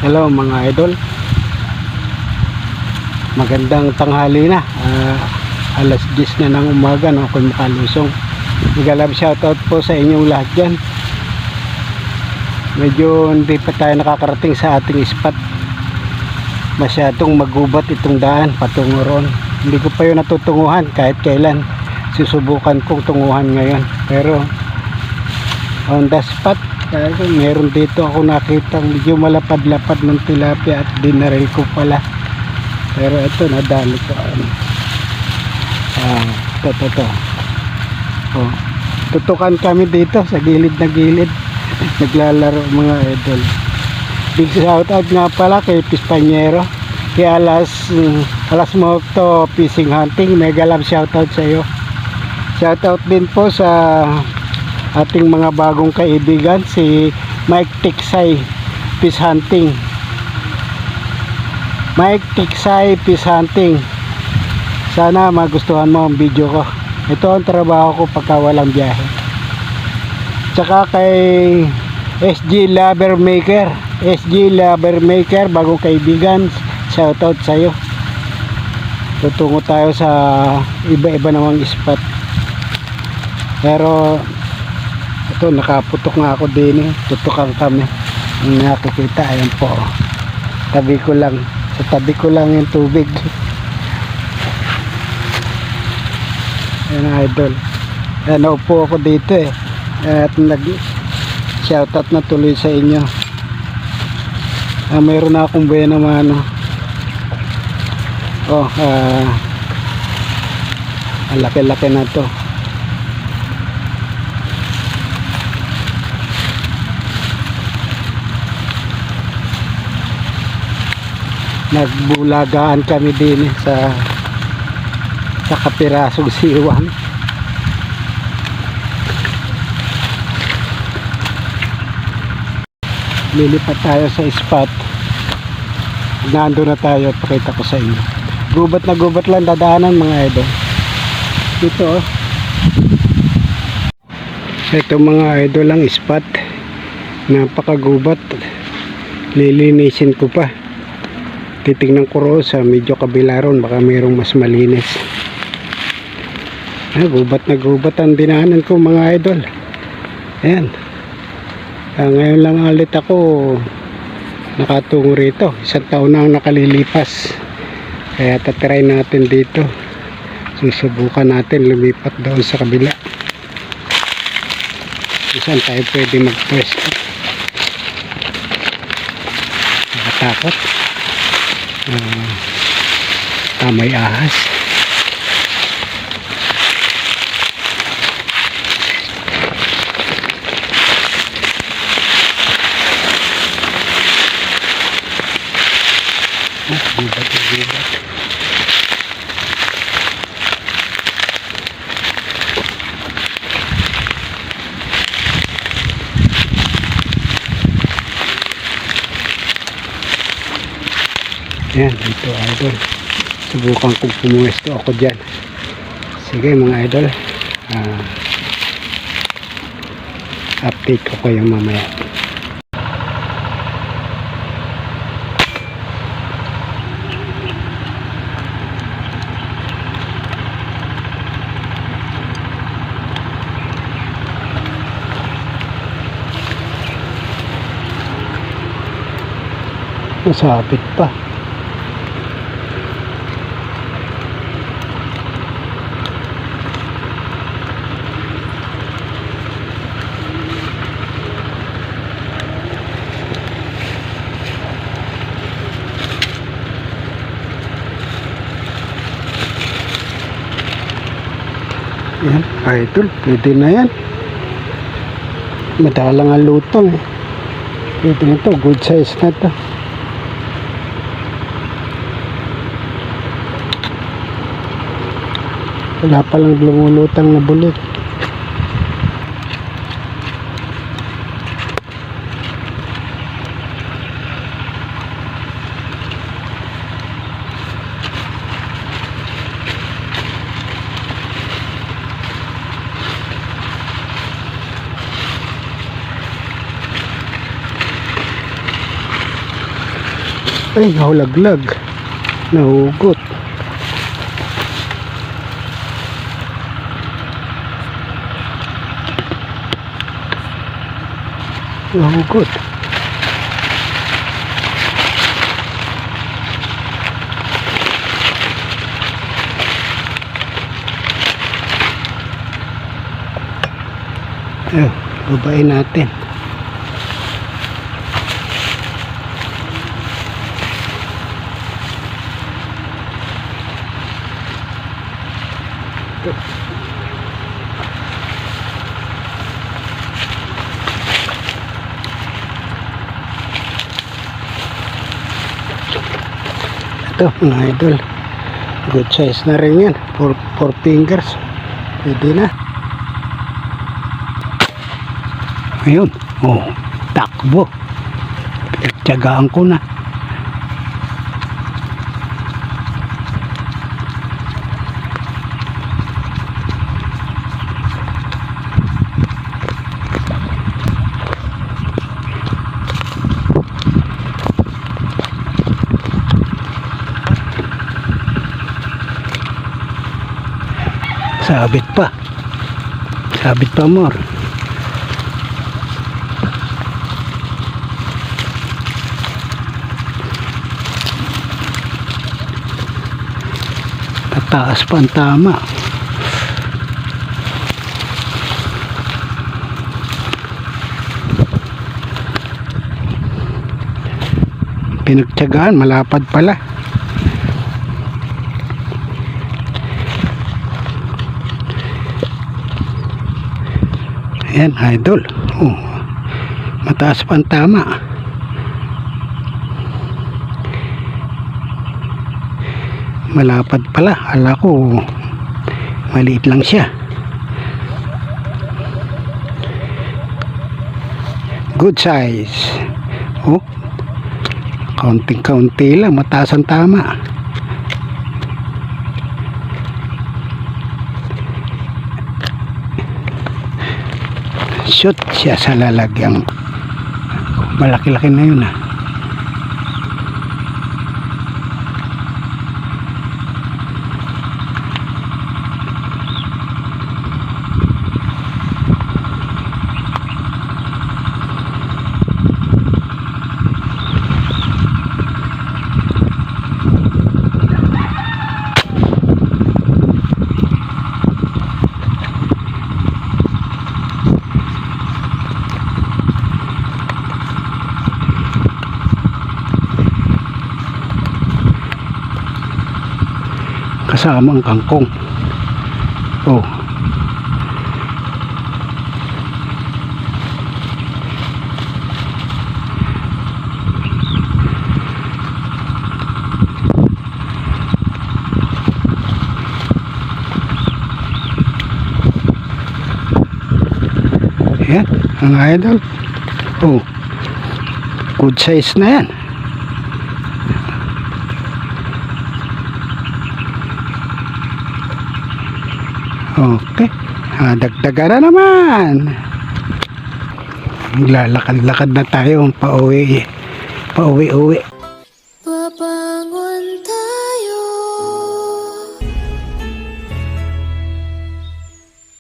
Hello mga idol, magandang tanghali na. Alas 10 na ng umaga, no? Kung makalusong, magalab shoutout po sa inyong lahat dyan. Medyo hindi pa tayo nakakarating sa ating spot, masyadong magubat itong daan patungo ron. Hindi ko pa yun natutunguhan kahit kailan. Susubukan kong tunguhan ngayon, pero on the spot meron dito ako nakita medyo malapad-lapad ng tilapia at dinaril ko pala, pero ito nadali ko. Ito. Oh, tutukan kami dito sa gilid na gilid naglalaro mga idol. Big shoutout nga pala kay Pispanyero, kay Alas Mokto Fishing Hunting. Mega love shoutout sa iyo. Shoutout din po sa ating mga bagong kaibigan, si Mike Tiksay Fish Hunting. Mike Tiksay Fish Hunting, sana magustuhan mo ang video ko. Ito ang trabaho ko pagka walang biyahe. Tsaka kay SG Lover Maker, bagong kaibigan, shoutout sa iyo. Tutungo tayo sa iba-iba namang spot, pero ito nakaputok nga ako din. Tutukan kami. Ang nakikita, ayan po, tabi ko lang, sa tabi ko lang yung tubig. Ayan idol, naupo ako dito at nag shoutout na tuloy sa inyo. Mayroon na akong buhay naman, ang laki-laki na to. Nagbulagaan kami din sa kapirasong siwang. Lilipat tayo sa spot. Nandun na tayo, pakita ko sa inyo. Gubat na gubat lang dadaanan mga idol. Ito ito mga idol ang spot, napakagubat. Lilinisin ko pa, titignan ko ro sa medyo kabila ron, baka mayroong mas malinis. Gubat na gubat ang dinaanan ko mga idol. Ayan, ngayon lang ulit ako nakatungo rito. Isang taon na ang nakalilipas, kaya tatry natin dito. Susubukan natin lumipat doon sa kabila, saan tayo pwede magpwesto. Nakatakot, may ahas. Gubat. Yan, dito idol, subukan kong pumuwesto ako dyan. Sige mga idol, update ko kayo mamaya. Masabit pa. Yan, idol, pwede na yan. Madalang ang lutong. Pwede na to, good size na to. Wala palang lumulutang na bulik. Ay, nahulaglag. Nahugot. Nahugot. Ayun, babain natin. Ito mga idol, good size na rin yan, 4 fingers, pwede na. Ayun, oh, takbo, tsagaan ko na. Sabit pa more. Tataas pa ang tama. Pinagtyagaan, malapad pala. Ayan, idol. Oh, mataas pa ang tama. Malapad pala. Ala ko maliit lang siya. Good size. Oh, kaunting-kaunti lang, mataas ang tama. Shoot siya sa lalagyan. Malaki-laki na yun ah. Kasama ang kangkong. Oh, yan ang idol. Oh, good size na yan. Okay, dagdagan na naman. Lalakad-lakad na tayo pauwi-uwi.